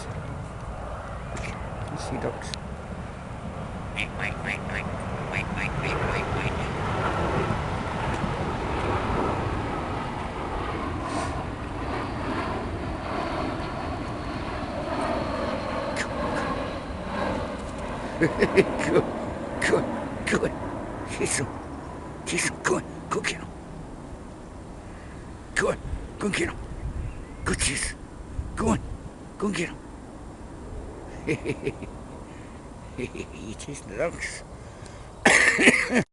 ducks. Okay, I can see ducks. Wait, wait, wait, wait, wait, wait, wait, wait, wait. Good, good, good. Chase him. Chase him. Go get him. Go get him. Go chase. Go and get him. You chasing the ducks.